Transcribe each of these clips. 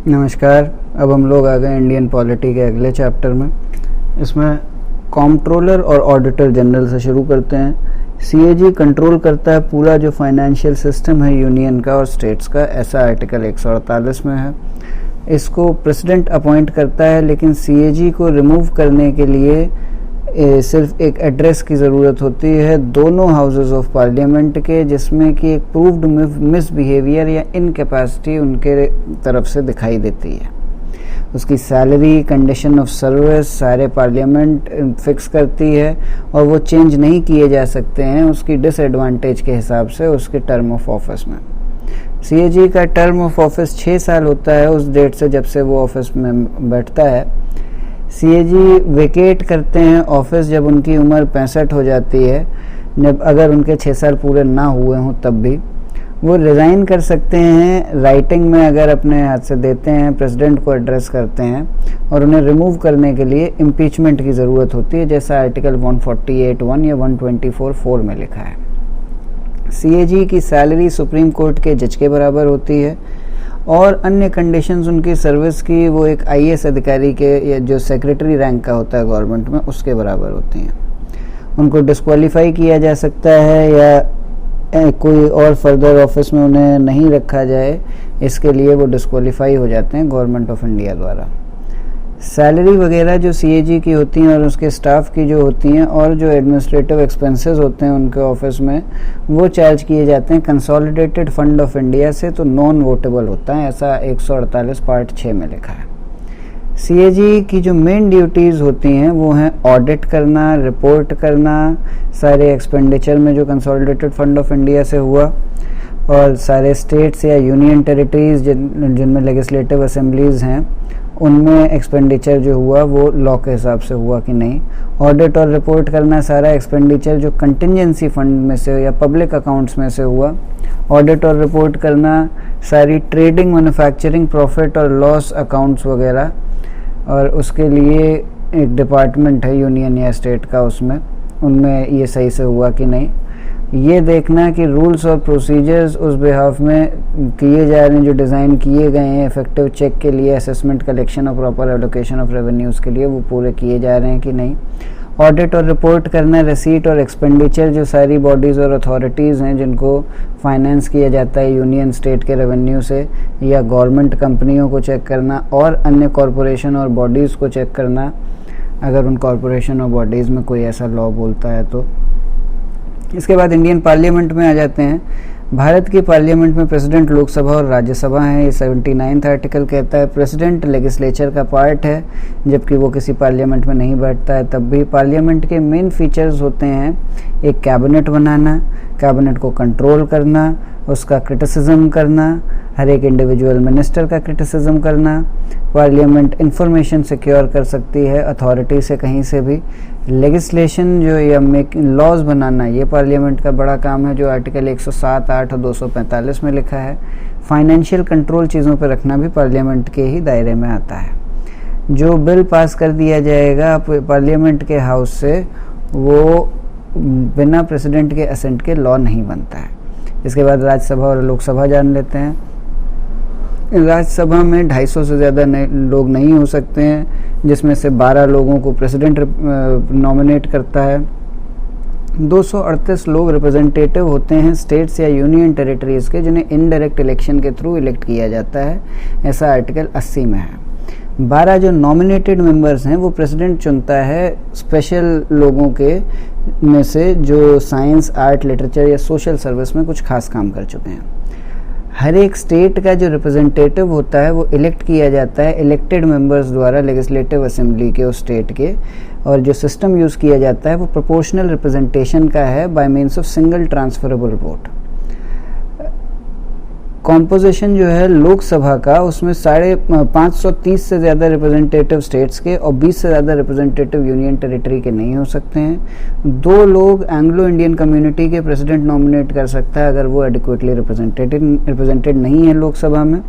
नमस्कार। अब हम लोग आ गए इंडियन पॉलिटी के अगले चैप्टर में। इसमें कॉम्प्ट्रोलर और ऑडिटर जनरल से शुरू करते हैं। सीएजी कंट्रोल करता है पूरा जो फाइनेंशियल सिस्टम है यूनियन का और स्टेट्स का, ऐसा आर्टिकल 148 में है। इसको प्रेसिडेंट अपॉइंट करता है, लेकिन सीएजी को रिमूव करने के लिए सिर्फ एक एड्रेस की ज़रूरत होती है दोनों हाउसेस ऑफ पार्लियामेंट के, जिसमें कि एक प्रूव्ड मिसबिहेवियर या इनकैपेसिटी उनके तरफ से दिखाई देती है। उसकी सैलरी, कंडीशन ऑफ सर्विस सारे पार्लियामेंट फिक्स करती है और वो चेंज नहीं किए जा सकते हैं उसकी डिसएडवांटेज के हिसाब से उसके टर्म ऑफ ऑफिस में। सीएजी का टर्म ऑफ ऑफिस 6 साल होता है उस डेट से जब से वो ऑफिस में बैठता है। सीएजी वेकेट करते हैं ऑफिस जब उनकी उम्र 65 हो जाती है। जब अगर उनके 6 साल पूरे ना हुए हों तब भी वो रिज़ाइन कर सकते हैं। राइटिंग में अगर अपने हाथ से देते हैं, प्रेसिडेंट को एड्रेस करते हैं और उन्हें रिमूव करने के लिए इम्पीचमेंट की ज़रूरत होती है, जैसा आर्टिकल 148(1) या 124(4) में लिखा है। सीएजी की सैलरी सुप्रीम कोर्ट के जज के बराबर होती है और अन्य कंडीशंस उनकी सर्विस की वो एक आईएएस अधिकारी के या जो सेक्रेटरी रैंक का होता है गवर्नमेंट में उसके बराबर होती हैं। उनको डिस्क्वालीफाई किया जा सकता है या कोई और फर्दर ऑफिस में उन्हें नहीं रखा जाए, इसके लिए वो डिस्क्वालीफाई हो जाते हैं गवर्नमेंट ऑफ इंडिया द्वारा। सैलरी वगैरह जो सीएजी की होती हैं और उसके स्टाफ की जो होती हैं और जो एडमिनिस्ट्रेटिव एक्सपेंसेस होते हैं उनके ऑफिस में, वो चार्ज किए जाते हैं कंसोलिडेटेड फंड ऑफ इंडिया से, तो नॉन वोटेबल होता है, ऐसा 148 पार्ट 6 में लिखा है। सीएजी की जो मेन ड्यूटीज़ होती हैं वो हैं ऑडिट करना, रिपोर्ट करना सारे एक्सपेंडिचर में जो कंसोलिडेटेड फंड ऑफ इंडिया से हुआ, और सारे स्टेट्स या यूनियन टेरिटरीज जिनमें लेजिस्लेटिव असेंबलीज हैं उनमें एक्सपेंडिचर जो हुआ वो लॉ के हिसाब से हुआ कि नहीं। ऑडिट और रिपोर्ट करना सारा एक्सपेंडिचर जो कंटिजेंसी फंड में से या पब्लिक अकाउंट्स में से हुआ। ऑडिट और रिपोर्ट करना सारी ट्रेडिंग, मैन्युफैक्चरिंग, प्रॉफिट और लॉस अकाउंट्स वगैरह, और उसके लिए एक डिपार्टमेंट है यूनियन या स्टेट का, उसमें उनमें ये सही से हुआ कि नहीं। ये देखना कि रूल्स और प्रोसीजर्स उस बिहाफ में किए जा रहे हैं जो डिज़ाइन किए गए हैं इफेक्टिव चेक के लिए, असेसमेंट, कलेक्शन और प्रॉपर एलोकेशन ऑफ रेवेन्यूज़ के लिए, वो पूरे किए जा रहे हैं कि नहीं। ऑडिट और रिपोर्ट करना रिसीट और एक्सपेंडिचर जो सारी बॉडीज़ और अथॉरिटीज़ हैं जिनको फाइनेंस किया जाता है यूनियन स्टेट के रेवेन्यू से, या गवर्नमेंट कंपनियों को चेक करना और अन्य कॉरपोरेशन और बॉडीज़ को चेक करना अगर उन कॉरपोरेशन और बॉडीज़ में कोई ऐसा लॉ बोलता है तो। इसके बाद इंडियन पार्लियामेंट में आ जाते हैं। भारत की पार्लियामेंट में प्रेसिडेंट लोकसभा और राज्यसभा हैं। ये 79वां आर्टिकल कहता है प्रेसिडेंट लेजिस्लेचर का पार्ट है, जबकि वो किसी पार्लियामेंट में नहीं बैठता है तब भी। पार्लियामेंट के मेन फीचर्स होते हैं एक कैबिनेट बनाना, कैबिनेट को कंट्रोल करना, उसका क्रिटिसिज्म करना, हर एक इंडिविजुअल मिनिस्टर का क्रिटिसिज्म करना। पार्लियामेंट इंफॉर्मेशन सिक्योर कर सकती है अथॉरिटी से कहीं से भी। लेजिस्लेशन जो या मेकिंग लॉज बनाना ये पार्लियामेंट का बड़ा काम है, जो आर्टिकल 107, 8 और 245 में लिखा है। फाइनेंशियल कंट्रोल चीज़ों पर रखना भी पार्लियामेंट के ही दायरे में आता है। जो बिल पास कर दिया जाएगा पार्लियामेंट के हाउस से वो बिना प्रेसिडेंट के असेंट के लॉ नहीं बनता है। इसके बाद राज्यसभा और लोकसभा जान लेते हैं। राज्यसभा में 250 से ज़्यादा लोग नहीं हो सकते हैं, जिसमें से 12 लोगों को प्रेसिडेंट नॉमिनेट करता है। 238 लोग रिप्रेजेंटेटिव होते हैं स्टेट्स या यूनियन टेरिटरीज़ के, जिन्हें इनडायरेक्ट इलेक्शन के थ्रू इलेक्ट किया जाता है, ऐसा आर्टिकल 80 में है। 12 जो नॉमिनेटेड मेंबर्स हैं वो प्रेसिडेंट चुनता है स्पेशल लोगों के में से जो साइंस, आर्ट, लिटरेचर या सोशल सर्विस में कुछ खास काम कर चुके हैं। हर एक स्टेट का जो रिप्रेजेंटेटिव होता है वो इलेक्ट किया जाता है इलेक्टेड मेंबर्स द्वारा लेजिस्लेटिव असेंबली के उस स्टेट के, और जो सिस्टम यूज़ किया जाता है वो प्रोपोर्शनल रिप्रेजेंटेशन का है bye means of single transferable vote. Composition जो है लोकसभा का, उसमें 530 से ज़्यादा रिप्रेजेंटेटिव स्टेट्स के और 20 से ज़्यादा रिप्रेजेंटेटिव यूनियन टेरिटरी के नहीं हो सकते हैं। 2 लोग एंग्लो इंडियन कम्युनिटी के प्रेसिडेंट नॉमिनेट कर सकता है अगर वो एडिक्वेटली रिप्रेजेंटेड नहीं है लोकसभा में।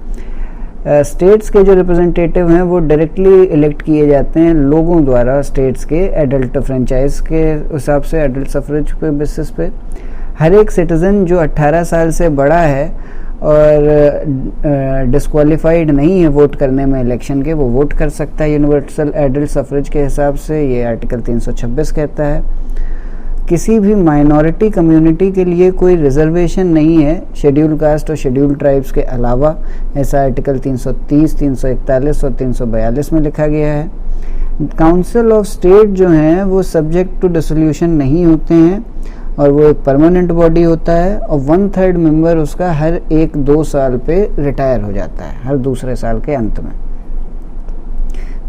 स्टेट्स के जो रिप्रेजेंटेटिव हैं वो डायरेक्टली इलेक्ट किए जाते हैं लोगों द्वारा स्टेट्स के एडल्ट फ्रेंचाइज के हिसाब से, एडल्ट सफरेज पे बेसिस पे। हर एक सिटीज़न जो 18 साल से बड़ा है और डिस्क्वालीफाइड नहीं है वोट करने में इलेक्शन के, वो वोट कर सकता है यूनिवर्सल एडल्ट सफरेज के हिसाब से, ये आर्टिकल 326 कहता है। किसी भी माइनॉरिटी कम्युनिटी के लिए कोई रिजर्वेशन नहीं है शेड्यूल कास्ट और शेड्यूल ट्राइब्स के अलावा, ऐसा आर्टिकल 330, 341 और 342 में लिखा गया है। काउंसिल ऑफ स्टेट जो हैं वो सब्जेक्ट टू डिसोल्यूशन नहीं होते हैं और वो एक परमानेंट बॉडी होता है और 1/3 मेंबर उसका हर 1-2 साल पे रिटायर हो जाता है, हर दूसरे साल के अंत में।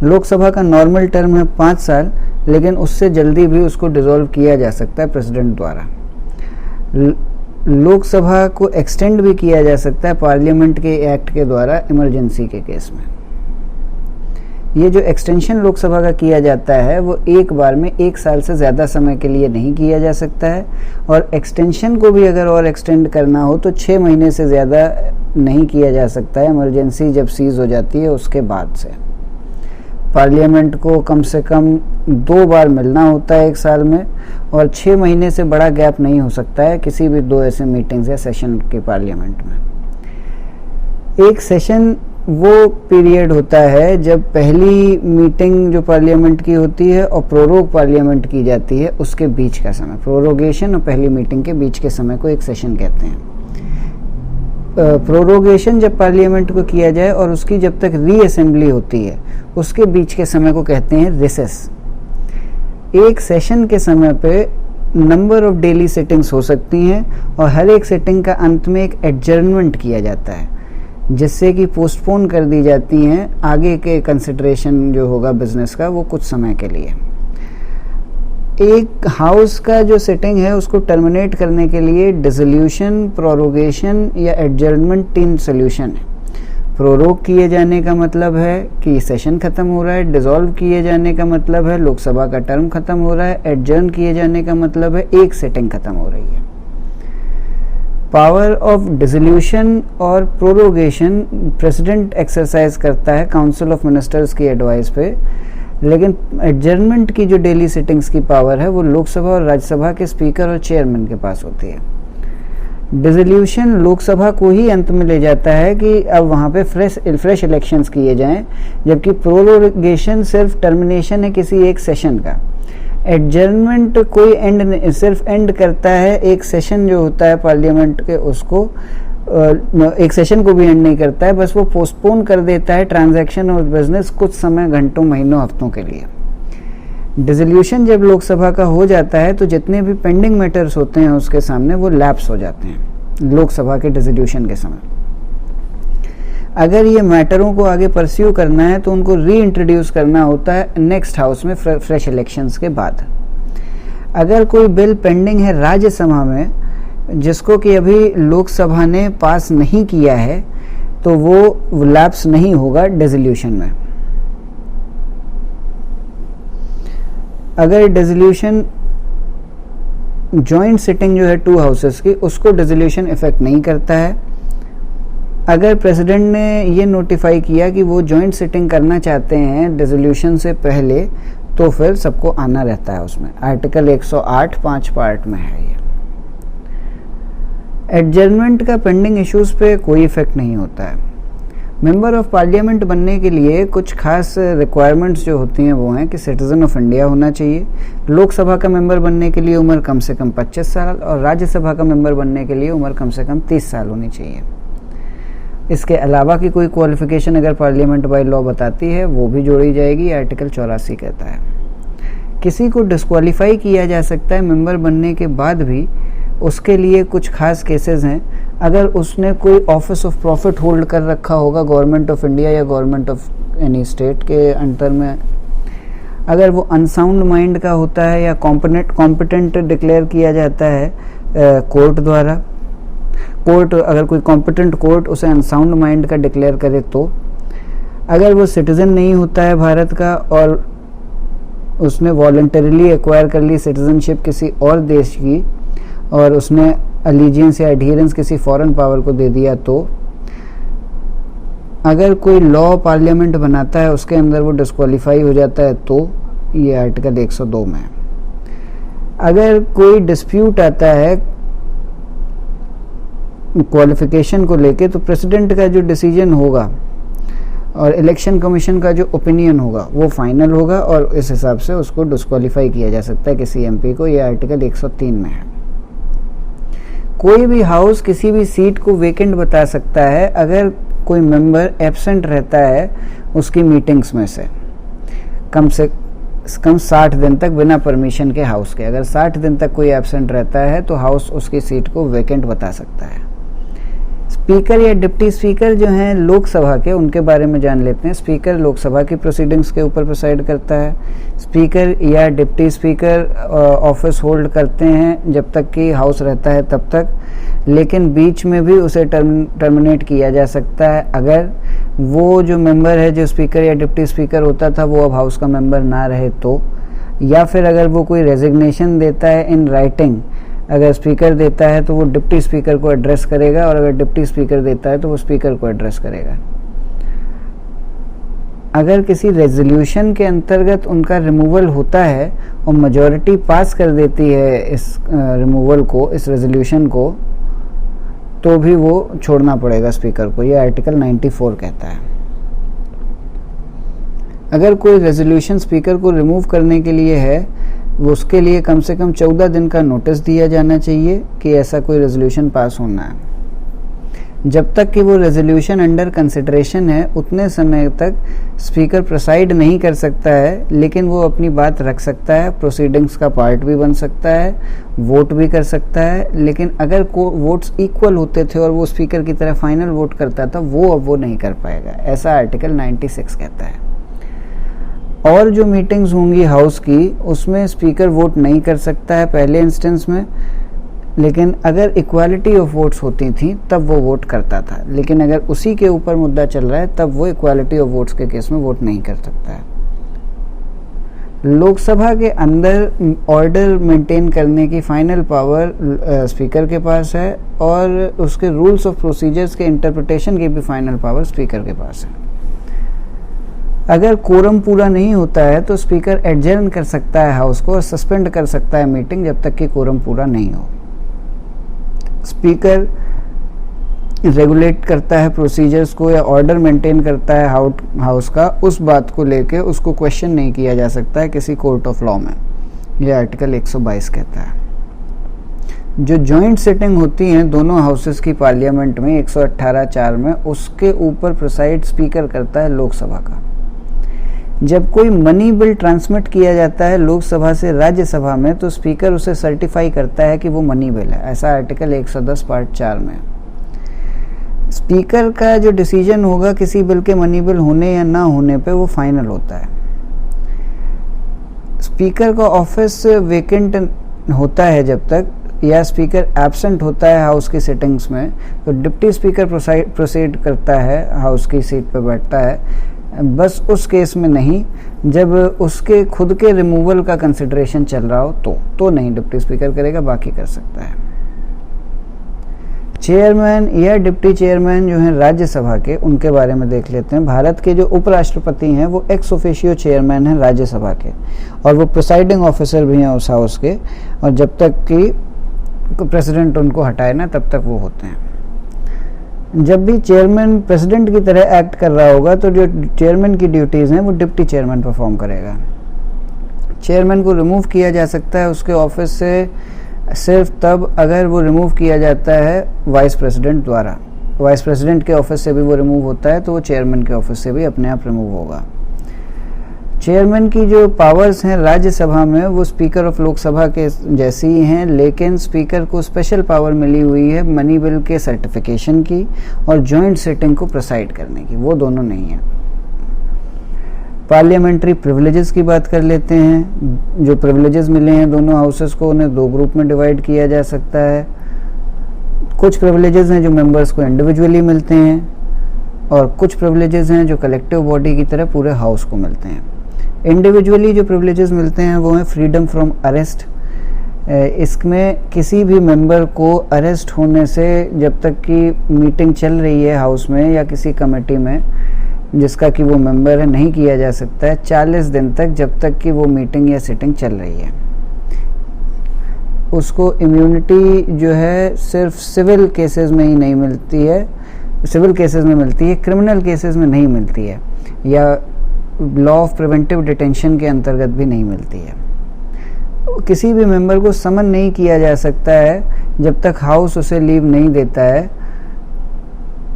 लोकसभा का नॉर्मल टर्म है 5 साल, लेकिन उससे जल्दी भी उसको डिसॉल्व किया जा सकता है प्रेसिडेंट द्वारा। लोकसभा को एक्सटेंड भी किया जा सकता है पार्लियामेंट के एक्ट के द्वारा इमरजेंसी के केस में। ये जो एक्सटेंशन लोकसभा का किया जाता है वो एक बार में 1 साल से ज़्यादा समय के लिए नहीं किया जा सकता है, और एक्सटेंशन को भी अगर और एक्सटेंड करना हो तो 6 महीने से ज़्यादा नहीं किया जा सकता है, इमरजेंसी जब सीज हो जाती है उसके बाद से। पार्लियामेंट को कम से कम 2 बार मिलना होता है 1 साल में, और 6 महीने से बड़ा गैप नहीं हो सकता है किसी भी 2 ऐसे मीटिंग्स या सेशन के पार्लियामेंट में। एक सेशन वो पीरियड होता है जब पहली मीटिंग जो पार्लियामेंट की होती है और प्रोरोग पार्लियामेंट की जाती है, उसके बीच का समय, प्रोरोगेशन और पहली मीटिंग के बीच के समय को एक सेशन कहते हैं। प्रोरोगेशन जब पार्लियामेंट को किया जाए और उसकी जब तक रीअसेंबली होती है उसके बीच के समय को कहते हैं रिसेस। एक सेशन के समय पे नंबर ऑफ डेली सिटिंग्स हो सकती हैं और हर एक सिटिंग का अंत में एक एडजर्नमेंट किया जाता है, जिससे कि पोस्टपोन कर दी जाती हैं आगे के कंसिडरेशन जो होगा बिजनेस का, वो कुछ समय के लिए। एक हाउस का जो सिटिंग है उसको टर्मिनेट करने के लिए डिसोल्यूशन, प्रोरोगेशन या एडजर्नमेंट 3 सोल्यूशन है। प्रोरोग किए जाने का मतलब है कि सेशन खत्म हो रहा है, डिसॉल्व किए जाने का मतलब है लोकसभा का टर्म खत्म हो रहा है, एडजर्न किए जाने का मतलब है एक सिटिंग खत्म हो रही है। पावर ऑफ डिसोल्यूशन और प्रोरोगेशन प्रेसिडेंट एक्सरसाइज करता है काउंसिल ऑफ मिनिस्टर्स की एडवाइस पे, लेकिन एडजर्नमेंट की जो डेली सिटिंग्स की पावर है वो लोकसभा और राज्यसभा के स्पीकर और चेयरमैन के पास होती है। डिसोल्यूशन लोकसभा को ही अंत में ले जाता है कि अब वहाँ पे फ्रेश इलेक्शंस किए जाएं, जबकि प्रोरोगेशन सिर्फ टर्मिनेशन है किसी एक सेशन का। एडजर्नमेंट कोई एंड, सिर्फ एंड करता है एक सेशन जो होता है पार्लियामेंट के, उसको एक सेशन को भी एंड नहीं करता है, बस वो पोस्टपोन कर देता है ट्रांजैक्शन और बिजनेस कुछ समय, घंटों, महीनों, हफ्तों के लिए। डिसोल्यूशन जब लोकसभा का हो जाता है तो जितने भी पेंडिंग मैटर्स होते हैं उसके सामने वो लैप्स हो जाते हैं लोकसभा के डिसोल्यूशन के समय। अगर ये मैटरों को आगे परस्यू करना है तो उनको री इंट्रोड्यूस करना होता है नेक्स्ट हाउस में फ्रेश इलेक्शंस के बाद। अगर कोई बिल पेंडिंग है राज्यसभा में जिसको कि अभी लोकसभा ने पास नहीं किया है तो वो लैप्स नहीं होगा डिसोल्यूशन में। अगर डिसोल्यूशन जॉइंट सिटिंग जो है 2 हाउसेस की, उसको डिसोल्यूशन इफेक्ट नहीं करता है। अगर प्रेसिडेंट ने ये नोटिफाई किया कि वो जॉइंट सिटिंग करना चाहते हैं डिसोल्यूशन से पहले, तो फिर सबको आना रहता है उसमें। आर्टिकल 108 5 पार्ट में है ये। एडजर्नमेंट का पेंडिंग इश्यूज पे कोई इफेक्ट नहीं होता है। मेंबर ऑफ पार्लियामेंट बनने के लिए कुछ खास रिक्वायरमेंट्स जो होती हैं वो हैं कि सिटीजन ऑफ इंडिया होना चाहिए। लोकसभा का मेंबर बनने के लिए उम्र कम से कम 25 साल और राज्यसभा का मेंबर बनने के लिए उम्र कम से कम 30 साल होनी चाहिए। इसके अलावा की कोई क्वालिफिकेशन अगर पार्लियामेंट बाय लॉ बताती है वो भी जोड़ी जाएगी, आर्टिकल 84 कहता है। किसी को डिस्क्वालीफाई किया जा सकता है मेंबर बनने के बाद भी, उसके लिए कुछ खास केसेस हैं। अगर उसने कोई ऑफिस ऑफ प्रॉफिट होल्ड कर रखा होगा गवर्नमेंट ऑफ इंडिया या गवर्नमेंट ऑफ एनी स्टेट के अंडर में, अगर वो अनसाउंड माइंड का होता है या कॉम्पिटेंट डिक्लेयर किया जाता है कोर्ट द्वारा, कोर्ट अगर कोई कॉम्पिटेंट कोर्ट उसे अनसाउंड माइंड का डिक्लेयर करे तो, अगर वो सिटीजन नहीं होता है भारत का और उसने वॉलंटरीली एक्वायर कर ली सिटीजनशिप किसी और देश की और उसने अलीजियंस या एडहिरेंस किसी फॉरेन पावर को दे दिया, तो अगर कोई लॉ पार्लियामेंट बनाता है उसके अंदर वो डिस्क्वालीफाई हो जाता है, तो ये आर्टिकल 102 में है। अगर कोई डिस्प्यूट आता है क्वालिफिकेशन को लेके, तो प्रेसिडेंट का जो डिसीजन होगा और इलेक्शन कमीशन का जो ओपिनियन होगा वो फाइनल होगा, और इस हिसाब से उसको डिस्क्वालीफाई किया जा सकता है किसी एमपी को। ये आर्टिकल 103 में है। कोई भी हाउस किसी भी सीट को वेकेंट बता सकता है अगर कोई मेंबर एब्सेंट रहता है उसकी मीटिंग्स में से कम 60 दिन तक बिना परमिशन के हाउस के। अगर 60 दिन तक कोई एब्सेंट रहता है तो हाउस उसकी सीट को वेकेंट बता सकता है। स्पीकर या डिप्टी स्पीकर जो हैं लोकसभा के, उनके बारे में जान लेते हैं। स्पीकर लोकसभा की प्रोसीडिंग्स के ऊपर प्रिसाइड करता है। स्पीकर या डिप्टी स्पीकर ऑफिस होल्ड करते हैं जब तक कि हाउस रहता है तब तक, लेकिन बीच में भी उसे टर्मिनेट किया जा सकता है अगर वो जो मेंबर है जो स्पीकर या डिप्टी स्पीकर होता था वो अब हाउस का मेंबर ना रहे तो, या फिर अगर वो कोई रेजिग्नेशन देता है इन राइटिंग। अगर स्पीकर देता है तो वो डिप्टी स्पीकर को एड्रेस करेगा, और अगर डिप्टी स्पीकर देता है तो वो स्पीकर को एड्रेस करेगा। अगर किसी रेजोल्यूशन के अंतर्गत उनका रिमूवल होता है और मेजॉरिटी पास कर देती है इस रिमूवल को, इस रेजोल्यूशन को, तो भी वो छोड़ना पड़ेगा स्पीकर को। ये आर्टिकल 94 कहता है। अगर कोई रेजोल्यूशन स्पीकर को रिमूव करने के लिए है, वो उसके लिए कम से कम 14 दिन का नोटिस दिया जाना चाहिए कि ऐसा कोई रेजोल्यूशन पास होना है। जब तक कि वो रेजोल्यूशन अंडर कंसिडरेशन है उतने समय तक स्पीकर प्रिसाइड नहीं कर सकता है, लेकिन वो अपनी बात रख सकता है, प्रोसीडिंग्स का पार्ट भी बन सकता है, वोट भी कर सकता है। लेकिन अगर वोट्स इक्वल होते थे और वो स्पीकर की तरह फाइनल वोट करता था, वो अब वो नहीं कर पाएगा। ऐसा आर्टिकल 96 कहता है। और जो मीटिंग्स होंगी हाउस की उसमें स्पीकर वोट नहीं कर सकता है पहले इंस्टेंस में, लेकिन अगर इक्वालिटी ऑफ वोट्स होती थी तब वो वोट करता था। लेकिन अगर उसी के ऊपर मुद्दा चल रहा है तब वो इक्वालिटी ऑफ वोट्स के केस में वोट नहीं कर सकता है। लोकसभा के अंदर ऑर्डर मेंटेन करने की फाइनल पावर स्पीकर के पास है, और उसके रूल्स ऑफ प्रोसीजर्स के इंटरप्रिटेशन की भी फाइनल पावर स्पीकर के पास है। अगर कोरम पूरा नहीं होता है तो स्पीकर एडजर्न कर सकता है हाउस को और सस्पेंड कर सकता है मीटिंग जब तक कि कोरम पूरा नहीं हो। स्पीकर रेगुलेट करता है प्रोसीजर्स को या ऑर्डर मेंटेन करता है हाउस का, उस बात को लेके उसको क्वेश्चन नहीं किया जा सकता है किसी कोर्ट ऑफ लॉ में। यह आर्टिकल 122 कहता है। जो जॉइंट सिटिंग होती हैं दोनों हाउसेस की पार्लियामेंट में 118(4) में, उसके ऊपर प्रिसाइड स्पीकर करता है लोकसभा का। जब कोई मनी बिल ट्रांसमिट किया जाता है लोकसभा से राज्यसभा में तो स्पीकर उसे सर्टिफाई करता है कि वो मनी बिल है। ऐसा आर्टिकल 110 पार्ट 4 में। स्पीकर का जो डिसीजन होगा किसी बिल के मनी बिल होने या ना होने पे वो फाइनल होता है। स्पीकर का ऑफिस वेकेंट होता है जब तक, या स्पीकर एब्सेंट होता है हाउस की सिटिंग्स में, तो डिप्टी स्पीकर प्रोसीड करता है, हाउस की सीट पर बैठता है। बस उस केस में नहीं, जब उसके खुद के रिमूवल का कंसिडरेशन चल रहा हो तो नहीं डिप्टी स्पीकर करेगा, बाकी कर सकता है। चेयरमैन या डिप्टी चेयरमैन जो हैं राज्यसभा के, उनके बारे में देख लेते हैं। भारत के जो उपराष्ट्रपति हैं वो एक्स ऑफिशियो चेयरमैन हैं राज्यसभा के, और वो प्रिसाइडिंग ऑफिसर भी हैं उस हाउस के, और जब तक कि प्रेसिडेंट उनको हटाए ना तब तक वो होते हैं। जब भी चेयरमैन प्रेसिडेंट की तरह एक्ट कर रहा होगा तो जो चेयरमैन की ड्यूटीज़ हैं वो डिप्टी चेयरमैन परफॉर्म करेगा। चेयरमैन को रिमूव किया जा सकता है उसके ऑफिस से सिर्फ तब अगर वो रिमूव किया जाता है वाइस प्रेसिडेंट द्वारा। वाइस प्रेसिडेंट के ऑफिस से भी वो रिमूव होता है तो वो चेयरमैन के ऑफिस से भी अपने आप रिमूव होगा। चेयरमैन की जो पावर्स हैं राज्यसभा में वो स्पीकर ऑफ लोकसभा के जैसी ही हैं, लेकिन स्पीकर को स्पेशल पावर मिली हुई है मनी बिल के सर्टिफिकेशन की और जॉइंट सिटिंग को प्रिसाइड करने की, वो दोनों नहीं है। पार्लियामेंट्री प्रिविलेजेस की बात कर लेते हैं। जो प्रिविलेजेस मिले हैं दोनों हाउसेस को, उन्हें दो ग्रुप में डिवाइड किया जा सकता है। कुछ प्रिविलेजेस हैं जो मेंबर्स को इंडिविजुअली मिलते हैं, और कुछ प्रिविलेजेस हैं जो कलेक्टिव बॉडी की तरह पूरे हाउस को मिलते हैं। इंडिविजुअली जो प्रिविलेजेस मिलते हैं वो है फ्रीडम फ्रॉम अरेस्ट। इसमें किसी भी मेंबर को अरेस्ट होने से, जब तक कि मीटिंग चल रही है हाउस में या किसी कमेटी में जिसका कि वो मेंबर है, नहीं किया जा सकता है 40 दिन तक, जब तक कि वो मीटिंग या सिटिंग चल रही है। उसको इम्यूनिटी जो है सिर्फ सिविल केसेस में ही नहीं मिलती है, सिविल केसेस में मिलती है, क्रिमिनल केसेस में नहीं मिलती है, या लॉ ऑफ प्रिवेंटिव डिटेंशन के अंतर्गत भी नहीं मिलती है। किसी भी मेंबर को समन नहीं किया जा सकता है जब तक हाउस उसे लीव नहीं देता है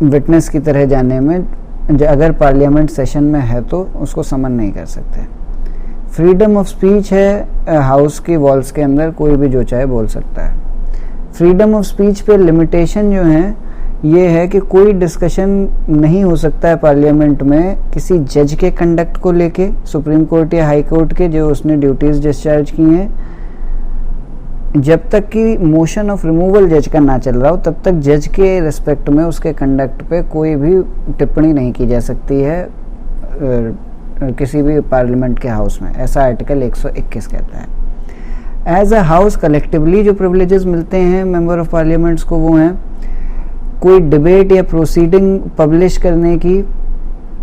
विटनेस की तरह जाने में। अगर पार्लियामेंट सेशन में है तो उसको समन नहीं कर सकते। फ्रीडम ऑफ स्पीच है हाउस की वॉल्स के अंदर, कोई भी जो चाहे बोल सकता है। फ्रीडम ऑफ स्पीच पे लिमिटेशन जो है ये है कि कोई डिस्कशन नहीं हो सकता है पार्लियामेंट में किसी जज के कंडक्ट को लेके, सुप्रीम कोर्ट या हाई कोर्ट के जो उसने ड्यूटीज डिस्चार्ज की हैं, जब तक कि मोशन ऑफ रिमूवल जज का ना चल रहा हो तब तक जज के रिस्पेक्ट में उसके कंडक्ट पे कोई भी टिप्पणी नहीं की जा सकती है किसी भी पार्लियामेंट के हाउस में, ऐसा आर्टिकल 121 कहता है। एज अ हाउस कलेक्टिवली जो प्रिविलेजेस मिलते हैं मेंबर ऑफ पार्लियामेंट्स को वो हैं कोई डिबेट या प्रोसीडिंग पब्लिश करने की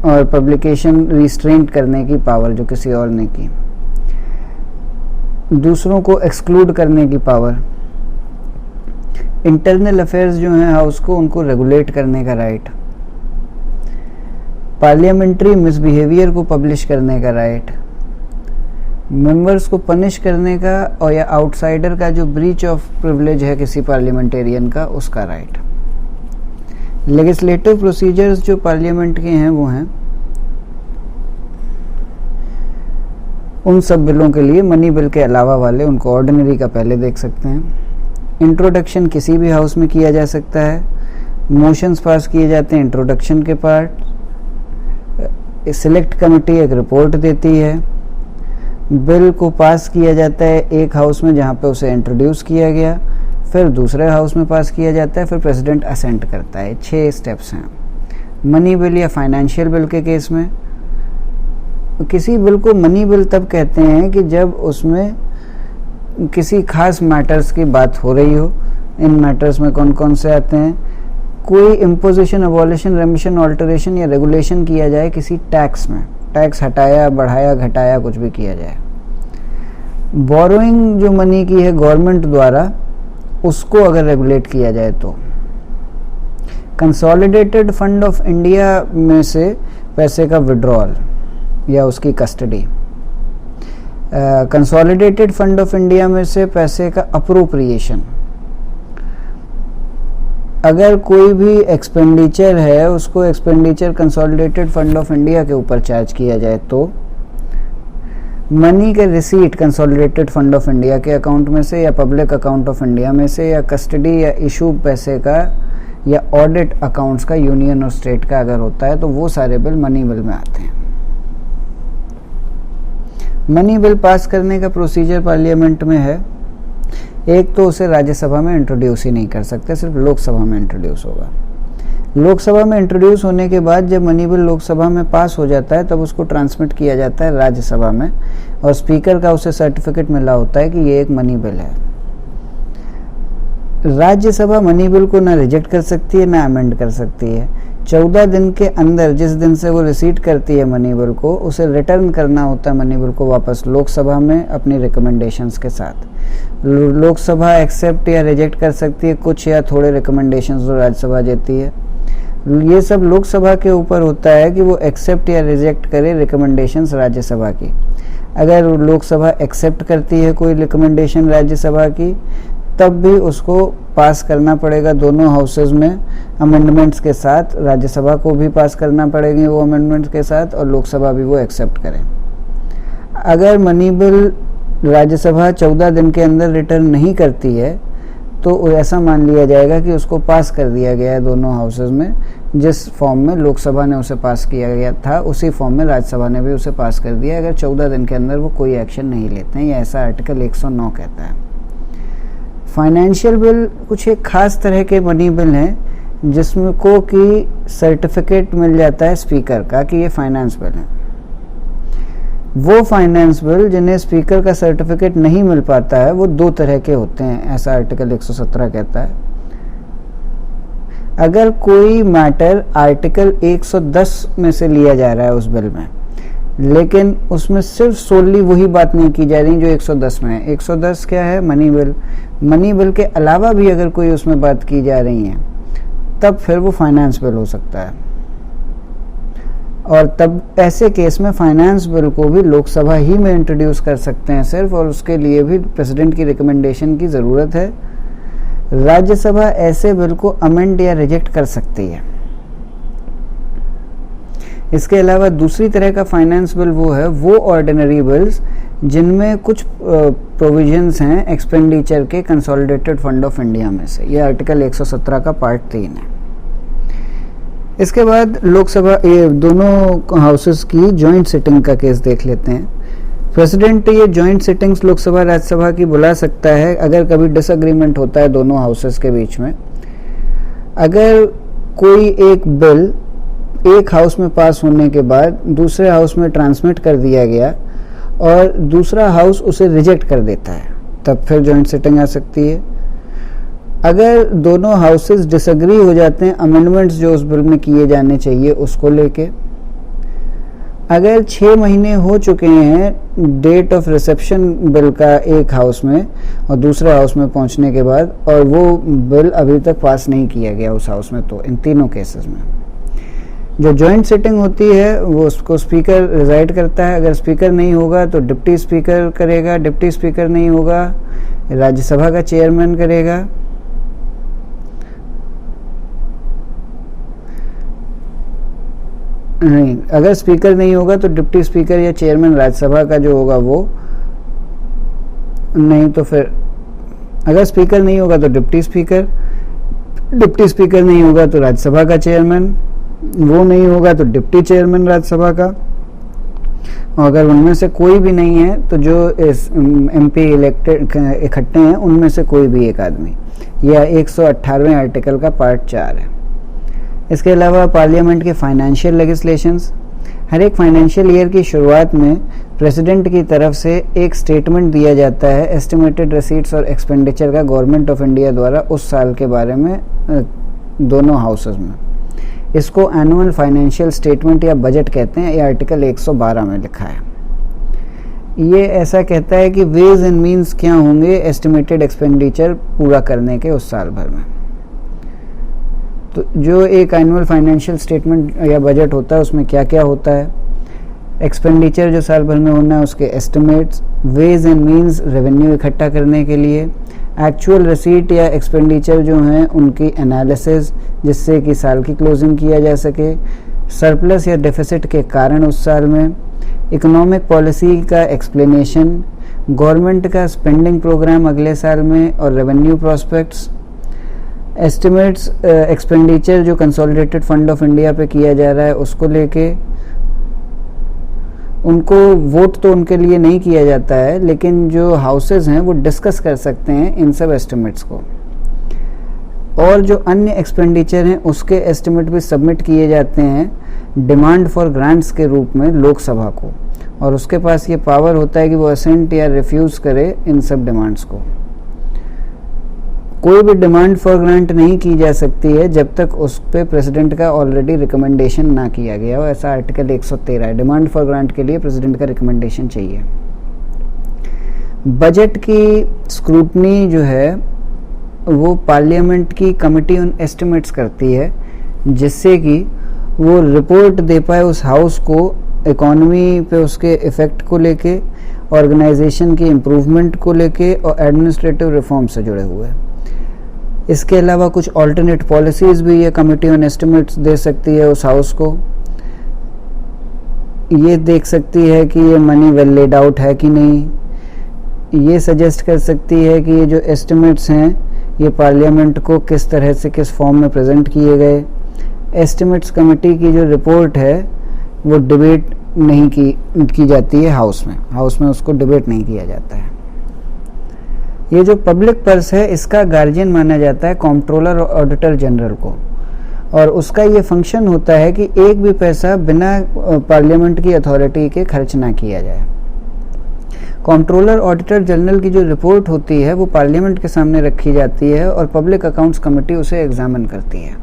और पब्लिकेशन रिस्ट्रेंट करने की पावर जो किसी और ने की, दूसरों को एक्सक्लूड करने की पावर, इंटरनल अफेयर्स जो हैं हाउस को उनको रेगुलेट करने का राइट, पार्लियामेंट्री मिसबिहेवियर को पब्लिश करने का राइट, मेंबर्स को पनिश करने का और या आउटसाइडर का जो ब्रीच ऑफ प्रिविलेज है किसी पार्लियामेंटेरियन का उसका राइट। लेजिस्लेटिव प्रोसीजर्स जो पार्लियामेंट के हैं वो हैं उन सब बिलों के लिए मनी बिल के अलावा वाले, उनको ऑर्डिनरी का पहले देख सकते हैं। इंट्रोडक्शन किसी भी हाउस में किया जा सकता है, मोशंस पास किए जाते हैं इंट्रोडक्शन के पार्ट, सिलेक्ट कमेटी एक रिपोर्ट देती है, बिल को पास किया जाता है एक हाउस में जहाँ पे उसे इंट्रोड्यूस किया गया, फिर दूसरे हाउस में पास किया जाता है, फिर प्रेसिडेंट असेंट करता है। 6 स्टेप्स हैं। मनी बिल या फाइनेंशियल बिल के केस में किसी बिल को मनी बिल तब कहते हैं कि जब उसमें किसी खास मैटर्स की बात हो रही हो। इन मैटर्स में कौन कौन से आते हैं? कोई इम्पोजिशन, अबॉलिशन, रेमिशन, ऑल्टरेशन या रेगुलेशन किया जाए किसी टैक्स में, टैक्स हटाया, बढ़ाया, घटाया, कुछ भी किया जाए। बोरोइंग जो मनी की है गवर्नमेंट द्वारा, उसको अगर रेगुलेट किया जाए तो। कंसोलिडेटेड फंड ऑफ इंडिया में से पैसे का विड्रॉल या उसकी custody, consolidated fund of India में से पैसे का अप्रोप्रिएशन, अगर कोई भी एक्सपेंडिचर है उसको expenditure consolidated fund of India के ऊपर चार्ज किया जाए तो। मनी का receipt consolidated fund of India के अकाउंट में से या पब्लिक अकाउंट ऑफ इंडिया में से, या कस्टडी या इशू पैसे का या ऑडिट अकाउंट्स का यूनियन और स्टेट का अगर होता है तो वो सारे बिल मनी बिल में आते हैं। मनी बिल पास करने का प्रोसीजर पार्लियामेंट में है। एक तो उसे राज्यसभा में इंट्रोड्यूस ही नहीं कर सकते, सिर्फ लोकसभा में इंट्रोड्यूस होगा। लोकसभा में इंट्रोड्यूस होने के बाद जब मनी बिल लोकसभा में पास हो जाता है तब उसको ट्रांसमिट किया जाता है राज्यसभा में, और स्पीकर का उसे सर्टिफिकेट मिला होता है कि ये एक मनी बिल है। राज्यसभा मनी बिल को ना रिजेक्ट कर सकती है ना अमेंड कर सकती है। 14 दिन के अंदर, जिस दिन से वो रिसीट करती है मनी बिल को, उसे रिटर्न करना होता है मनी बिल को वापस लोकसभा में अपनी रिकमेंडेशंस के साथ। लोकसभा एक्सेप्ट या रिजेक्ट कर सकती है कुछ या थोड़े रिकमेंडेशंस जो राज्यसभा देती है। ये सब लोकसभा के ऊपर होता है कि वो एक्सेप्ट या रिजेक्ट करे रिकमेंडेशंस राज्यसभा की। अगर लोकसभा एक्सेप्ट करती है कोई रिकमेंडेशन राज्यसभा की, तब भी उसको पास करना पड़ेगा दोनों हाउसेज में अमेंडमेंट्स के साथ। राज्यसभा को भी पास करना पड़ेगी वो अमेंडमेंट्स के साथ, और लोकसभा भी वो एक्सेप्ट करे। अगर मनी बिल राज्यसभा 14 दिन के अंदर रिटर्न नहीं करती है तो ऐसा मान लिया जाएगा कि उसको पास कर दिया गया है दोनों हाउसेज में। जिस फॉर्म में लोकसभा ने उसे पास किया गया था उसी फॉर्म में राज्यसभा ने भी उसे पास कर दिया, अगर 14 दिन के अंदर वो कोई एक्शन नहीं लेते हैं। ऐसा आर्टिकल 109 कहता है। फाइनेंशियल बिल कुछ एक खास तरह के मनी बिल हैं जिसमें को कि सर्टिफिकेट मिल जाता है स्पीकर का कि ये फाइनेंस बिल है। वो फाइनेंस बिल जिन्हें स्पीकर का सर्टिफिकेट नहीं मिल पाता है वो 2 तरह के होते हैं, ऐसा आर्टिकल 117 कहता है। अगर कोई मैटर आर्टिकल 110 में से लिया जा रहा है उस बिल में, लेकिन उसमें सिर्फ सोली वही बात नहीं की जा रही जो 110 में है। 110 क्या है? Money bill. मनी बिल के अलावा भी अगर कोई उसमें बात की जा रही है तब फिर वो फाइनेंस बिल हो सकता है, और तब ऐसे केस में फाइनेंस बिल को भी लोकसभा ही में इंट्रोड्यूस कर सकते हैं सिर्फ, और उसके लिए भी प्रेसिडेंट की रिकमेंडेशन की ज़रूरत है। राज्यसभा ऐसे बिल को अमेंड या रिजेक्ट कर सकती है। इसके अलावा दूसरी तरह का फाइनेंस बिल वो है, वो ऑर्डिनरी बिल्स जिनमें कुछ प्रोविजंस हैं एक्सपेंडिचर के कंसोलिडेटेड फंड ऑफ इंडिया में से। ये आर्टिकल 117 का पार्ट 3 है। इसके बाद लोकसभा, ये दोनों हाउसेस की जॉइंट सिटिंग का केस देख लेते हैं। प्रेसिडेंट ये जॉइंट सिटिंग्स लोकसभा राज्यसभा की बुला सकता है अगर कभी डिसएग्रीमेंट होता है दोनों हाउसेस के बीच में। अगर कोई एक बिल एक हाउस में पास होने के बाद दूसरे हाउस में ट्रांसमिट कर दिया गया और दूसरा हाउस उसे रिजेक्ट कर देता है, तब फिर जॉइंट सिटिंग आ सकती है। अगर दोनों हाउसेस डिसएग्री हो जाते हैं अमेंडमेंट्स जो उस बिल में किए जाने चाहिए उसको लेके, अगर 6 महीने हो चुके हैं डेट ऑफ रिसेप्शन बिल का एक हाउस में और दूसरे हाउस में पहुंचने के बाद, और वो बिल अभी तक पास नहीं किया गया उस हाउस में, तो इन तीनों केसेस में जो जॉइंट सिटिंग होती है वो उसको स्पीकर रिजाइड करता है। अगर स्पीकर नहीं होगा तो डिप्टी स्पीकर करेगा, डिप्टी स्पीकर नहीं होगा राज्यसभा का चेयरमैन करेगा। नहीं, अगर स्पीकर नहीं होगा तो डिप्टी स्पीकर या चेयरमैन राज्यसभा का जो होगा वो, नहीं तो फिर अगर स्पीकर नहीं होगा तो डिप्टी स्पीकर, डिप्टी स्पीकर नहीं होगा तो राज्यसभा का चेयरमैन, वो नहीं होगा तो डिप्टी चेयरमैन राज्यसभा का, और अगर उनमें से कोई भी नहीं है तो जो एमपी इलेक्टेड इकट्ठे हैं उनमें से कोई भी एक आदमी। यह 118वें आर्टिकल का पार्ट 4 है। इसके अलावा पार्लियामेंट के फाइनेंशियल लेजिस्लेशंस, हर एक फाइनेंशियल ईयर की शुरुआत में प्रेसिडेंट की तरफ से एक स्टेटमेंट दिया जाता है एस्टिमेटेड रिसीट्स और एक्सपेंडिचर का गवर्नमेंट ऑफ इंडिया द्वारा उस साल के बारे में दोनों हाउसेस में। इसको एनुअल फाइनेंशियल स्टेटमेंट या बजट कहते हैं। ये आर्टिकल 112 में लिखा है। ये ऐसा कहता है कि वेज एंड मीन्स क्या होंगे एस्टिमेटेड एक्सपेंडिचर पूरा करने के उस साल भर में। तो जो एक एनुअल फाइनेंशियल स्टेटमेंट या बजट होता है उसमें क्या क्या होता है, एक्सपेंडिचर जो साल भर में होना है उसके estimates, ways and means revenue इकट्ठा करने के लिए, एक्चुअल रिसीट या एक्सपेंडिचर जो हैं उनकी एनालिसिस जिससे कि साल की क्लोजिंग किया जा सके, सरप्लस या डेफिसिट के कारण उस साल में, इकोनॉमिक पॉलिसी का एक्सप्लेनेशन, गवर्नमेंट का स्पेंडिंग प्रोग्राम अगले साल में और रेवेन्यू प्रॉस्पेक्ट्स, एस्टिमेट्स एक्सपेंडिचर जो कंसोलिडेटेड फंड ऑफ इंडिया पे किया जा रहा है उसको लेके। उनको वोट तो उनके लिए नहीं किया जाता है लेकिन जो हाउसेस हैं वो डिस्कस कर सकते हैं इन सब एस्टिमेट्स को, और जो अन्य एक्सपेंडिचर हैं उसके एस्टिमेट भी सबमिट किए जाते हैं डिमांड फॉर ग्रांट्स के रूप में लोकसभा को, और उसके पास ये पावर होता है कि वो असेंट या रिफ्यूज़ करे इन सब डिमांड्स को। कोई भी डिमांड फॉर ग्रांट नहीं की जा सकती है जब तक उस पे प्रेसिडेंट का ऑलरेडी रिकमेंडेशन ना किया गया हो, ऐसा आर्टिकल 113 है। डिमांड फॉर ग्रांट के लिए प्रेसिडेंट का रिकमेंडेशन चाहिए। बजट की स्क्रूटनी जो है वो पार्लियामेंट की कमिटी ऑन एस्टिमेट्स करती है जिससे कि वो रिपोर्ट दे पाए उस हाउस को इकोनॉमी पे उसके इफेक्ट को लेके, ऑर्गेनाइजेशन की इम्प्रूवमेंट को लेके और एडमिनिस्ट्रेटिव रिफॉर्म से जुड़े हुए। इसके अलावा कुछ ऑल्टरनेट पॉलिसीज़ भी ये कमिटी ऑन एस्टिमेट्स दे सकती है उस हाउस को। ये देख सकती है कि ये मनी वेल लेड आउट है कि नहीं, ये सजेस्ट कर सकती है कि ये जो एस्टिमेट्स हैं ये पार्लियामेंट को किस तरह से किस फॉर्म में प्रेजेंट किए गए। एस्टिमेट्स कमेटी की जो रिपोर्ट है वो डिबेट नहीं की जाती है हाउस में उसको डिबेट नहीं किया जाता है। ये जो पब्लिक पर्स है इसका गार्जियन माना जाता है कंट्रोलर और ऑडिटर जनरल को, और उसका ये फंक्शन होता है कि एक भी पैसा बिना पार्लियामेंट की अथॉरिटी के खर्च ना किया जाए। कंट्रोलर ऑडिटर जनरल की जो रिपोर्ट होती है वो पार्लियामेंट के सामने रखी जाती है और पब्लिक अकाउंट्स कमेटी उसे एग्जामिन करती है।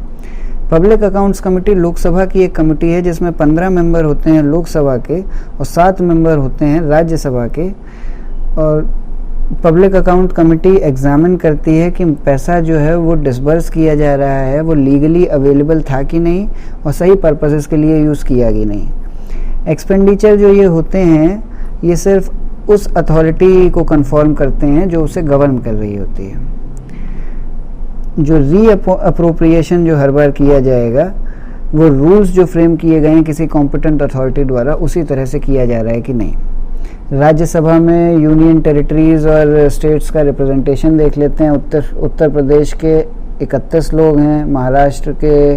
पब्लिक अकाउंट्स कमेटी लोकसभा की एक कमेटी है जिसमें 15 मेंबर होते हैं लोकसभा के और 7 मेंबर होते हैं राज्यसभा के। और पब्लिक अकाउंट कमेटी एग्जामिन करती है कि पैसा जो है वो डिसबर्स किया जा रहा है वो लीगली अवेलेबल था कि नहीं और सही पर्पसेस के लिए यूज़ किया कि नहीं। एक्सपेंडिचर जो ये होते हैं ये सिर्फ उस अथॉरिटी को कंफर्म करते हैं जो उसे गवर्न कर रही होती है। जो रीअप्रोप्रिएशन जो हर बार किया जाएगा वो रूल्स जो फ्रेम किए गए हैं किसी कॉम्पिटेंट अथॉरिटी द्वारा उसी तरह से किया जा रहा है कि नहीं। राज्यसभा में यूनियन टेरिटरीज और स्टेट्स का रिप्रेजेंटेशन देख लेते हैं। उत्तर प्रदेश के 31 लोग हैं, महाराष्ट्र के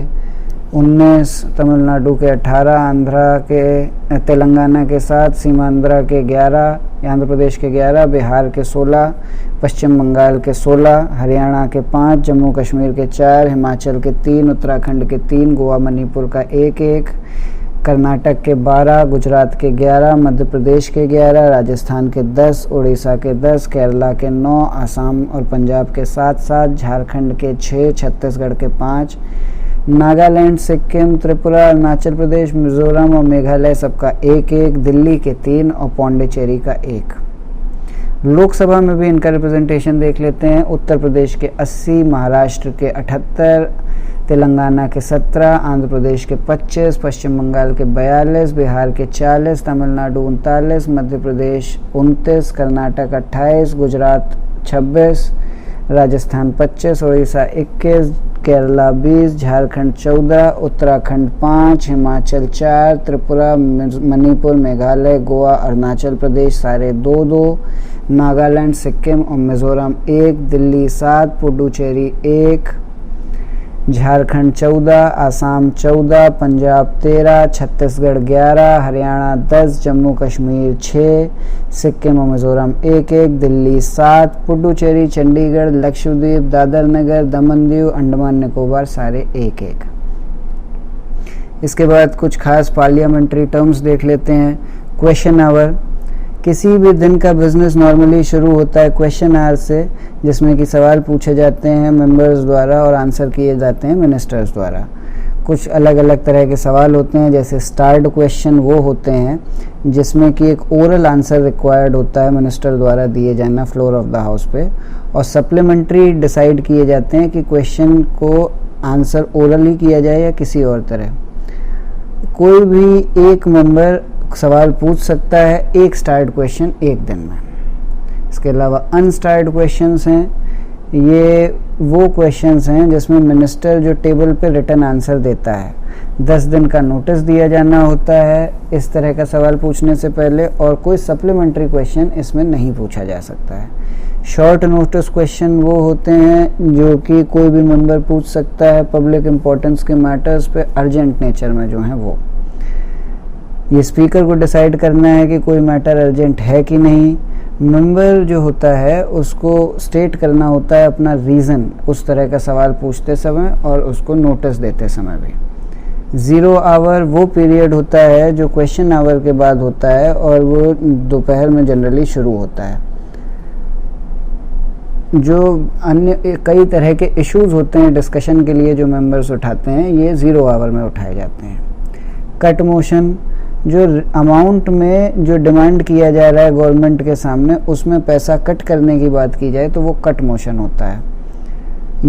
19, तमिलनाडु के 18, आंध्रा के तेलंगाना के 7, सीमांध्रा के 11, आंध्र प्रदेश के 11, बिहार के 16, पश्चिम बंगाल के 16, हरियाणा के 5, जम्मू कश्मीर के 4, हिमाचल के 3, उत्तराखंड के 3, गोवा मणिपुर का 1, कर्नाटक के 12, गुजरात के 11, मध्य प्रदेश के 11, राजस्थान के 10, उड़ीसा के 10, केरला के 9, असम और पंजाब के 7, झारखंड के 6, छत्तीसगढ़ के 5, नागालैंड, सिक्किम, त्रिपुरा, अरुणाचल प्रदेश, मिजोरम और मेघालय सबका 1, दिल्ली के 3 और पौंडीचेरी का 1। लोकसभा में भी इनका रिप्रेजेंटेशन देख लेते हैं। उत्तर प्रदेश के 80, महाराष्ट्र के 78, तेलंगाना के 17, आंध्र प्रदेश के 25, पश्चिम बंगाल के 42, बिहार के 40, तमिलनाडु 39, मध्य प्रदेश 29, कर्नाटक 28, गुजरात 26, राजस्थान 25, उड़ीसा 21, केरला 20, झारखंड 14, उत्तराखंड 5, हिमाचल 4, त्रिपुरा, मणिपुर, मेघालय, गोवा, अरुणाचल प्रदेश सारे 2, नागालैंड, सिक्किम और मिजोरम 1, दिल्ली 7, पुडुचेरी 1, झारखंड 14, आसाम 14, पंजाब 13, छत्तीसगढ़ 11, हरियाणा 10, जम्मू कश्मीर 6, सिक्किम और मिजोरम 1, दिल्ली 7, पुडुचेरी, चंडीगढ़, लक्षद्वीप, दादर नगर, दमन दीव, अंडमान निकोबार सारे 1। इसके बाद कुछ खास पार्लियामेंट्री टर्म्स देख लेते हैं। क्वेश्चन आवर, किसी भी दिन का बिजनेस नॉर्मली शुरू होता है क्वेश्चन आवर से, जिसमें कि सवाल पूछे जाते हैं मेंबर्स द्वारा और आंसर किए जाते हैं मिनिस्टर्स द्वारा। कुछ अलग अलग तरह के सवाल होते हैं, जैसे स्टार्ड क्वेश्चन वो होते हैं जिसमें कि एक ओरल आंसर रिक्वायर्ड होता है मिनिस्टर द्वारा दिए जाना फ्लोर ऑफ द हाउस पे, और सप्लीमेंट्री डिसाइड किए जाते हैं कि क्वेश्चन को आंसर ओरली किया जाए या किसी और तरह। कोई भी एक मेंबर सवाल पूछ सकता है एक स्टार्ड क्वेश्चन एक दिन में। इसके अलावा अनस्टार्ड क्वेश्चंस हैं, ये वो क्वेश्चंस हैं जिसमें मिनिस्टर जो टेबल पे रिटन आंसर देता है 10 दिन का नोटिस दिया जाना होता है इस तरह का सवाल पूछने से पहले, और कोई सप्लीमेंट्री क्वेश्चन इसमें नहीं पूछा जा सकता है। शॉर्ट नोटिस क्वेश्चन वो होते हैं जो कि कोई भी मेंबर पूछ सकता है पब्लिक इम्पोर्टेंस के मैटर्स पे, अर्जेंट नेचर में जो है वो। ये स्पीकर को डिसाइड करना है कि कोई मैटर अर्जेंट है कि नहीं। मेंबर जो होता है उसको स्टेट करना होता है अपना रीज़न उस तरह का सवाल पूछते समय और उसको नोटिस देते समय भी। 0 आवर वो पीरियड होता है जो क्वेश्चन आवर के बाद होता है और वो दोपहर में जनरली शुरू होता है। जो अन्य कई तरह के इश्यूज होते हैं डिस्कशन के लिए जो मेंबर्स उठाते हैं, ये 0 आवर में उठाए जाते हैं। कट मोशन, जो अमाउंट में जो डिमांड किया जा रहा है गवर्नमेंट के सामने उसमें पैसा कट करने की बात की जाए तो वो कट मोशन होता है।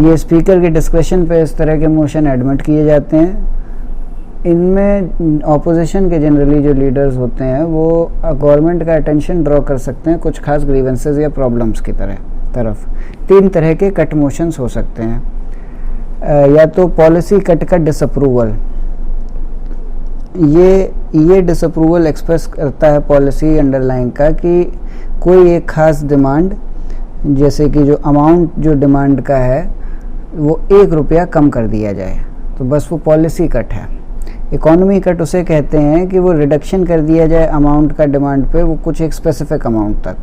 ये स्पीकर के डिस्क्रिप्शन पे इस तरह के मोशन एडमिट किए जाते हैं। इनमें ऑपोजिशन के जनरली जो लीडर्स होते हैं वो गवर्नमेंट का अटेंशन ड्रॉ कर सकते हैं कुछ खास ग्रीवेंसेस या प्रॉब्लम्स की तरफ। 3 तरह के कट मोशंस हो सकते हैं। या तो पॉलिसी कट का डिसअप्रूवल, ये डिसअप्रूवल एक्सप्रेस करता है पॉलिसी अंडरलाइन का कि कोई एक खास डिमांड, जैसे कि जो अमाउंट जो डिमांड का है वो 1 रुपया कम कर दिया जाए, तो बस वो पॉलिसी कट है। इकोनॉमी कट उसे कहते हैं कि वो रिडक्शन कर दिया जाए अमाउंट का डिमांड पे, वो कुछ एक स्पेसिफिक अमाउंट तक,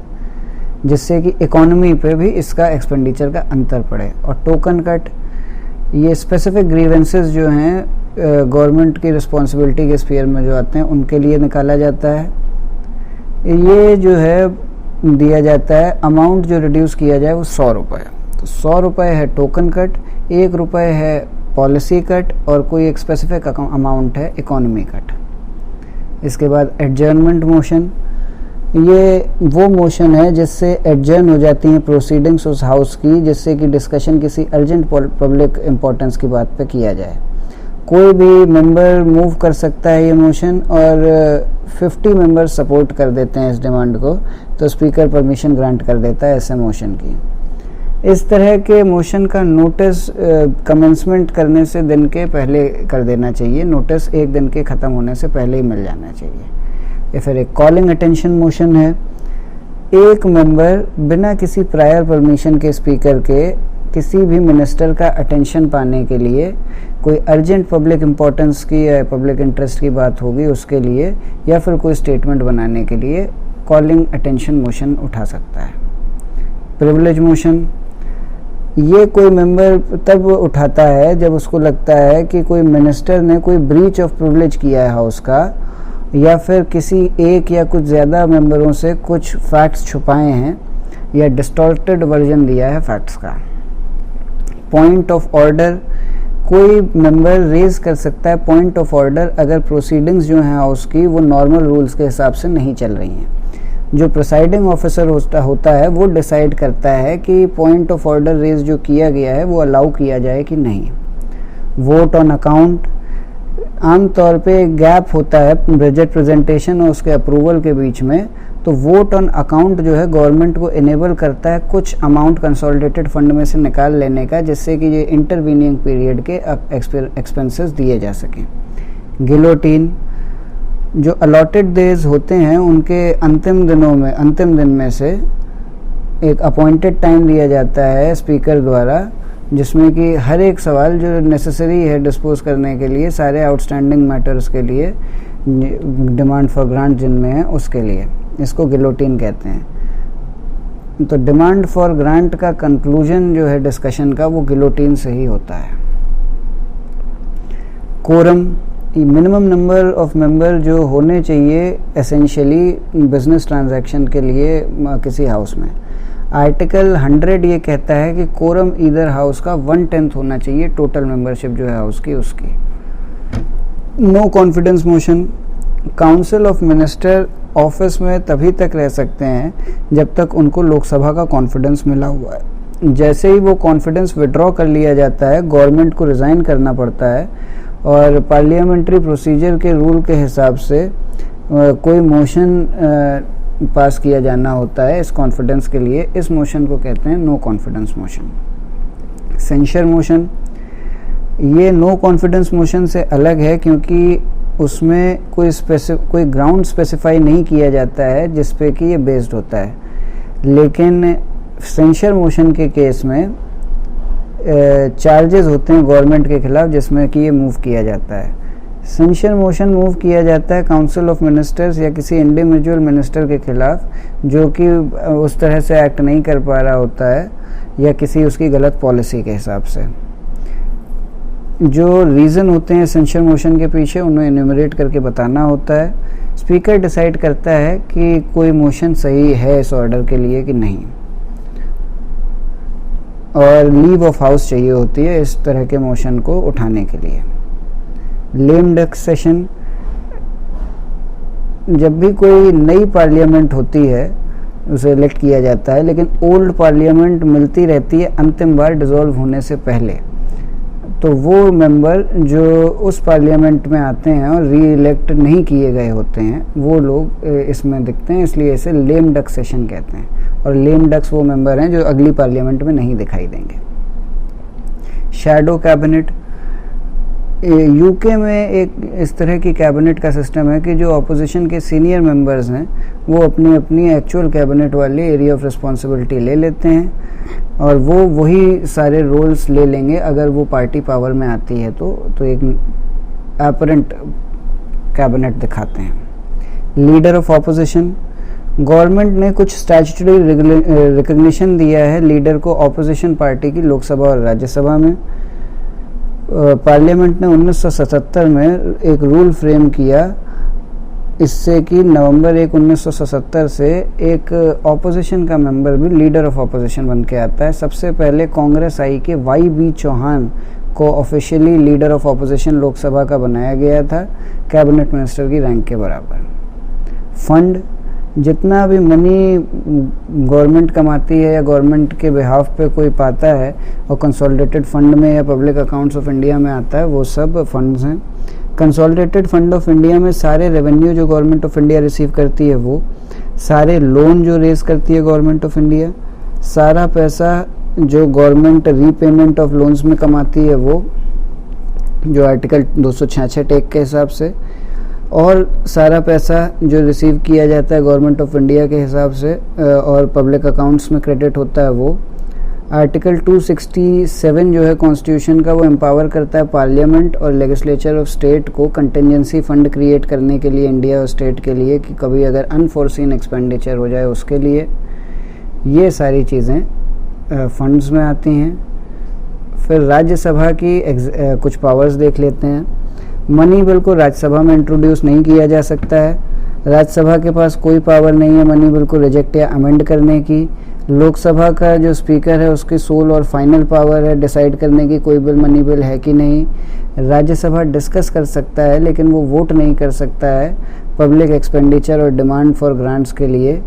जिससे कि इकोनॉमी पे भी इसका एक्सपेंडिचर का अंतर पड़े। और टोकन कट, ये स्पेसिफिक ग्रीवेंसेस जो हैं गवर्नमेंट की रिस्पॉन्सिबिलिटी के स्फीयर में जो आते हैं उनके लिए निकाला जाता है। ये जो है दिया जाता है, अमाउंट जो रिड्यूस किया जाए वो 100 रुपये, तो 100 रुपये है टोकन कट, 1 रुपये है पॉलिसी कट, और कोई एक स्पेसिफिक अमाउंट है इकोनॉमी कट। इसके बाद एडजर्नमेंट मोशन, ये वो मोशन है जिससे एडजर्न हो जाती हैं प्रोसीडिंग्स उस हाउस की, जिससे कि डिस्कशन किसी अर्जेंट पब्लिक इम्पोर्टेंस की बात पे किया जाए। कोई भी मेंबर मूव कर सकता है ये मोशन, और 50 मेंबर्स सपोर्ट कर देते हैं इस डिमांड को, तो स्पीकर परमिशन ग्रांट कर देता है ऐसे मोशन की। इस तरह के मोशन का नोटिस कमेंसमेंट करने से दिन के पहले कर देना चाहिए, नोटिस एक दिन के ख़त्म होने से पहले ही मिल जाना चाहिए। या फिर एक कॉलिंग अटेंशन मोशन है, एक मेंबर बिना किसी प्रायर परमिशन के स्पीकर के किसी भी मिनिस्टर का अटेंशन पाने के लिए, कोई अर्जेंट पब्लिक इम्पोर्टेंस की या पब्लिक इंटरेस्ट की बात होगी उसके लिए, या फिर कोई स्टेटमेंट बनाने के लिए कॉलिंग अटेंशन मोशन उठा सकता है। प्रिविलेज मोशन, ये कोई मेंबर तब उठाता है जब उसको लगता है कि कोई मिनिस्टर ने कोई ब्रीच ऑफ प्रिविलेज किया है हाउस का, या फिर किसी एक या कुछ ज़्यादा मेंबरों से कुछ फैक्ट्स छुपाए हैं या डिस्टॉर्टेड वर्जन दिया है फैक्ट्स का। पॉइंट ऑफ ऑर्डर, कोई मेंबर रेज कर सकता है पॉइंट ऑफ ऑर्डर अगर प्रोसीडिंग्स जो हैं हाउस की वो नॉर्मल रूल्स के हिसाब से नहीं चल रही हैं। जो प्रिसाइडिंग ऑफिसर होता है वो डिसाइड करता है कि पॉइंट ऑफ ऑर्डर रेज जो किया गया है वो अलाउ किया जाए कि नहीं। वोट ऑन अकाउंट, आम तौर पे गैप होता है बजट प्रेजेंटेशन और उसके अप्रूवल के बीच में, तो वोट ऑन अकाउंट जो है गवर्नमेंट को इनेबल करता है कुछ अमाउंट कंसोलिडेटेड फंड में से निकाल लेने का, जिससे कि ये इंटरवीनिंग पीरियड के एक्सपेंसेस दिए जा सकें। गिलोटीन, जो अलॉटेड डेज होते हैं उनके अंतिम दिन में से एक अपॉइंटेड टाइम दिया जाता है स्पीकर द्वारा, जिसमें कि हर एक सवाल जो नेसेसरी है डिस्पोज करने के लिए, सारे आउटस्टैंडिंग मैटर्स के लिए, डिमांड फॉर ग्रांट जिनमें है उसके लिए, इसको गिलोटीन कहते हैं। तो डिमांड फॉर ग्रांट का कंक्लूजन जो है डिस्कशन का वो गिलोटीन से ही होता है। Quorum, minimum number of member जो होने चाहिए एसेंशियली बिजनेस ट्रांजैक्शन के लिए किसी हाउस में। आर्टिकल 100 ये कहता है कि कोरम ईदर हाउस का 1/10 होना चाहिए टोटल मेंबरशिप जो है हाउस की उसकी। No confidence motion, council of minister office में तभी तक रह सकते हैं जब तक उनको लोकसभा का कॉन्फिडेंस मिला हुआ है। जैसे ही वो कॉन्फिडेंस विड्रॉ कर लिया जाता है गवर्नमेंट को रिज़ाइन करना पड़ता है, और पार्लियामेंट्री प्रोसीजर के रूल के हिसाब से कोई मोशन पास किया जाना होता है इस कॉन्फिडेंस के लिए। इस मोशन को कहते हैं no confidence motion. Censure motion, ये नो कॉन्फिडेंस मोशन से अलग है क्योंकि उसमें कोई ग्राउंड स्पेसिफाई नहीं किया जाता है जिस पे कि ये बेस्ड होता है, लेकिन सेंशर मोशन के केस में चार्जेस होते हैं गवर्नमेंट के खिलाफ जिसमें कि ये मूव किया जाता है। सेंशर मोशन मूव किया जाता है काउंसिल ऑफ मिनिस्टर्स या किसी इंडिविजुअल मिनिस्टर के खिलाफ जो कि उस तरह से एक्ट नहीं कर पा रहा होता है या किसी उसकी गलत पॉलिसी के हिसाब से। जो रीज़न होते हैं सेंशर मोशन के पीछे उन्हें एन्यूमरेट करके बताना होता है। स्पीकर डिसाइड करता है कि कोई मोशन सही है इस ऑर्डर के लिए कि नहीं, और लीव ऑफ हाउस चाहिए होती है इस तरह के मोशन को उठाने के लिए। लेम डक सेशन, जब भी कोई नई पार्लियामेंट होती है उसे इलेक्ट किया जाता है, लेकिन ओल्ड पार्लियामेंट मिलती रहती है अंतिम बार डिसॉल्व होने से पहले, तो वो मेंबर जो उस पार्लियामेंट में आते हैं और री इलेक्ट नहीं किए गए होते हैं वो लोग इसमें दिखते हैं, इसलिए इसे लेम डक सेशन कहते हैं। और लेम डक्स वो मेंबर हैं जो अगली पार्लियामेंट में नहीं दिखाई देंगे। शैडो कैबिनेट, यूके में एक इस तरह की कैबिनेट का सिस्टम है कि जो ऑपोजिशन के सीनियर मेंबर्स हैं वो अपनी अपनी एक्चुअल कैबिनेट वाली एरिया ऑफ रिस्पॉन्सिबिलिटी ले लेते हैं और वो वही सारे रोल्स ले लेंगे अगर वो पार्टी पावर में आती है तो एक अपरेंट कैबिनेट दिखाते हैं। लीडर ऑफ ऑपोजिशन, गवर्नमेंट ने कुछ स्टैट्यूटरी रिकग्निशन दिया है लीडर को ऑपोजिशन पार्टी की लोकसभा और राज्यसभा में। पार्लियामेंट ने 1977 में एक रूल फ्रेम किया इससे कि नवंबर 1, 1977 से एक ऑपोजिशन का मेंबर भी लीडर ऑफ ऑपोजिशन बन के आता है। सबसे पहले कांग्रेस आई कि वाई बी चौहान को officially leader of opposition Lok Sabha का बनाया गया था, कैबिनेट मिनिस्टर की रैंक के बराबर। फंड, जितना भी मनी गवर्नमेंट कमाती है या गवर्नमेंट के बिहाफ पे कोई पाता है और कंसोलिडेटेड फंड में या पब्लिक अकाउंट्स ऑफ इंडिया में आता है, वो सब फंड्स हैं। कंसोलिडेटेड फंड ऑफ इंडिया में सारे रेवेन्यू जो गवर्नमेंट ऑफ इंडिया रिसीव करती है वो, सारे लोन जो रेज करती है गवर्नमेंट ऑफ इंडिया, सारा पैसा जो गवर्नमेंट रीपेमेंट ऑफ लोन्स में कमाती है वो, जो आर्टिकल 266 टेक के हिसाब से, और सारा पैसा जो रिसीव किया जाता है गवर्नमेंट ऑफ इंडिया के हिसाब से और पब्लिक अकाउंट्स में क्रेडिट होता है वो। आर्टिकल 267 जो है कॉन्स्टिट्यूशन का, वो एम्पावर करता है पार्लियामेंट और लेजिस्लेचर ऑफ स्टेट को कंटिजेंसी फंड क्रिएट करने के लिए इंडिया और स्टेट के लिए, कि कभी अगर अनफोर्सीन एक्सपेंडिचर हो जाए उसके लिए। ये सारी चीज़ें फंड्स में आती हैं। फिर राज्यसभा की कुछ पावर्स देख लेते हैं। मनी बिल को राज्यसभा में इंट्रोड्यूस नहीं किया जा सकता है। राज्यसभा के पास कोई पावर नहीं है मनी बिल को रिजेक्ट या अमेंड करने की। लोकसभा का जो स्पीकर है उसकी सोल और फाइनल पावर है डिसाइड करने की कोई बिल मनी बिल है कि नहीं। राज्यसभा डिस्कस कर सकता है लेकिन वो वोट नहीं कर सकता है पब्लिक एक्सपेंडिचर और डिमांड फॉर ग्रांट्स के लिए,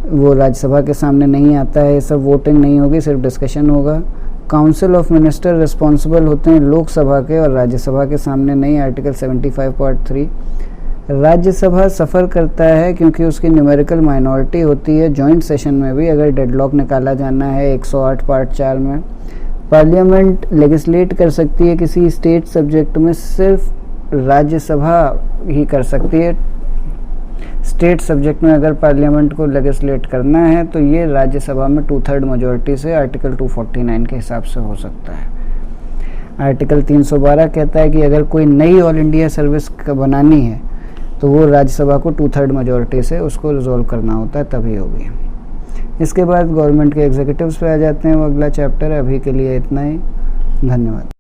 वो राज्यसभा के सामने नहीं आता है। ये सब वोटिंग नहीं होगी, सिर्फ डिस्कशन होगा। काउंसिल ऑफ मिनिस्टर रिस्पॉन्सिबल होते हैं लोकसभा के और राज्यसभा के सामने नहीं, आर्टिकल 75 पार्ट 3। राज्यसभा सफ़र करता है क्योंकि उसकी न्यूमेरिकल माइनॉरिटी होती है। जॉइंट सेशन में भी अगर डेडलॉक निकाला जाना है 108 पार्ट 4 में। पार्लियामेंट लेजिस्लेट कर सकती है किसी स्टेट सब्जेक्ट में, सिर्फ राज्यसभा ही कर सकती है। स्टेट सब्जेक्ट में अगर पार्लियामेंट को लेजिस्लेट करना है तो ये राज्यसभा में 2/3 मेजॉरिटी से आर्टिकल 249 के हिसाब से हो सकता है। आर्टिकल 312 कहता है कि अगर कोई नई ऑल इंडिया सर्विस बनानी है तो वो राज्यसभा को 2/3 मेजॉरिटी से उसको रिजॉल्व करना होता है, तभी होगी। इसके बाद गवर्नमेंट के एग्जीक्यूटिव्स पे आ जाते हैं, वो अगला चैप्टर है। अभी के लिए इतना ही, धन्यवाद।